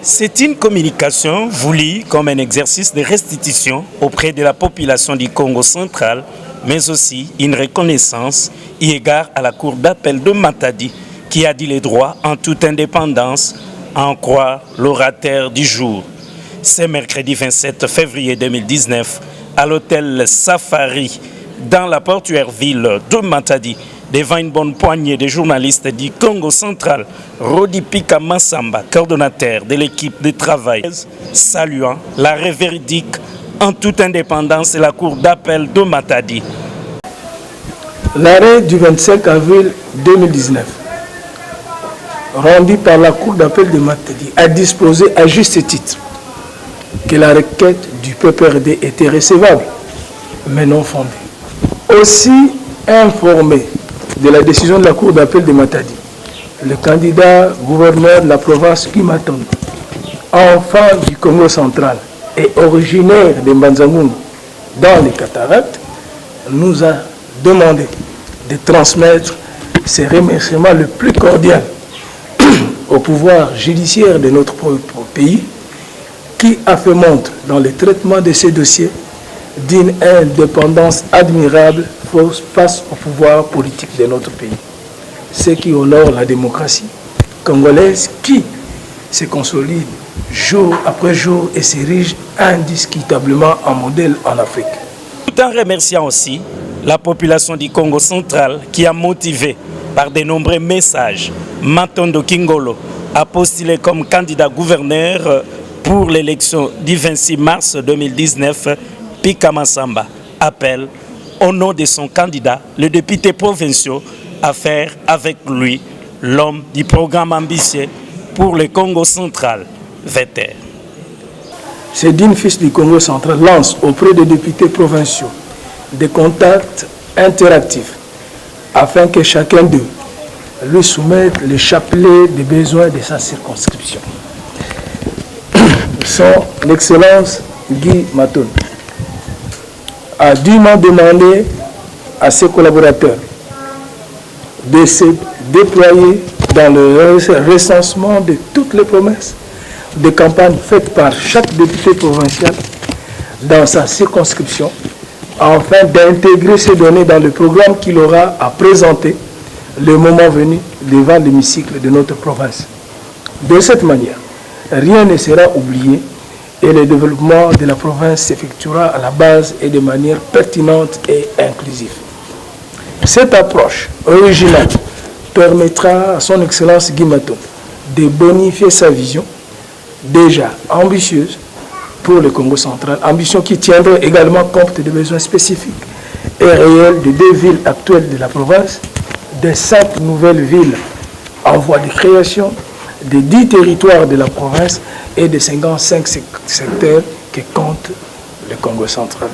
C'est une communication voulue comme un exercice de restitution auprès de la population du Congo central, mais aussi une reconnaissance eu égard à la Cour d'appel de Matadi qui a dit les droits en toute indépendance, à en croire l'orateur du jour. C'est mercredi 27 février 2019 à l'hôtel Safari dans la portuaire ville de Matadi, devant une bonne poignée de journalistes du Congo central, Rodi Pika Massamba, coordonnateur de l'équipe de travail, saluant l'arrêt véridique en toute indépendance de la Cour d'appel de Matadi. L'arrêt du 25 avril 2019, rendu par la Cour d'appel de Matadi, a disposé à juste titre que la requête du PPRD était recevable, mais non fondée. Aussi informé de la décision de la Cour d'appel de Matadi, le candidat gouverneur de la province Kimaton, enfant du Congo central et originaire de Mbanzangungu dans les cataractes, nous a demandé de transmettre ses remerciements le plus cordial au pouvoir judiciaire de notre pays qui a fait montre dans le traitement de ces dossiers d'une indépendance admirable face au pouvoir politique de notre pays. Ce qui honore la démocratie congolaise qui se consolide jour après jour et s'érige indiscutablement en modèle en Afrique. Tout en remerciant aussi la population du Congo central qui a motivé par de nombreux messages Matondo Kingolo a postulé comme candidat gouverneur pour l'élection du 26 mars 2019. Pika Massamba appelle au nom de son candidat, le député provincial, à faire avec lui l'homme du programme ambitieux pour le Congo central, VETER. Cédine, fils du Congo central, lance auprès des députés provinciaux des contacts interactifs afin que chacun d'eux lui soumette le chapelet des besoins de sa circonscription. Son Excellence Guy Maton a dûment demandé à ses collaborateurs de se déployer dans le recensement de toutes les promesses de campagne faites par chaque député provincial dans sa circonscription, afin d'intégrer ces données dans le programme qu'il aura à présenter le moment venu devant l'hémicycle de notre province. De cette manière, rien ne sera oublié et le développement de la province s'effectuera à la base et de manière pertinente et inclusive. Cette approche originale permettra à son Excellence Guy Maton de bonifier sa vision, déjà ambitieuse pour le Congo central, ambition qui tiendra également compte des besoins spécifiques et réels de 2 villes actuelles de la province, des 5 nouvelles villes en voie de création, des 10 territoires de la province et des 55 secteurs que compte le Congo central.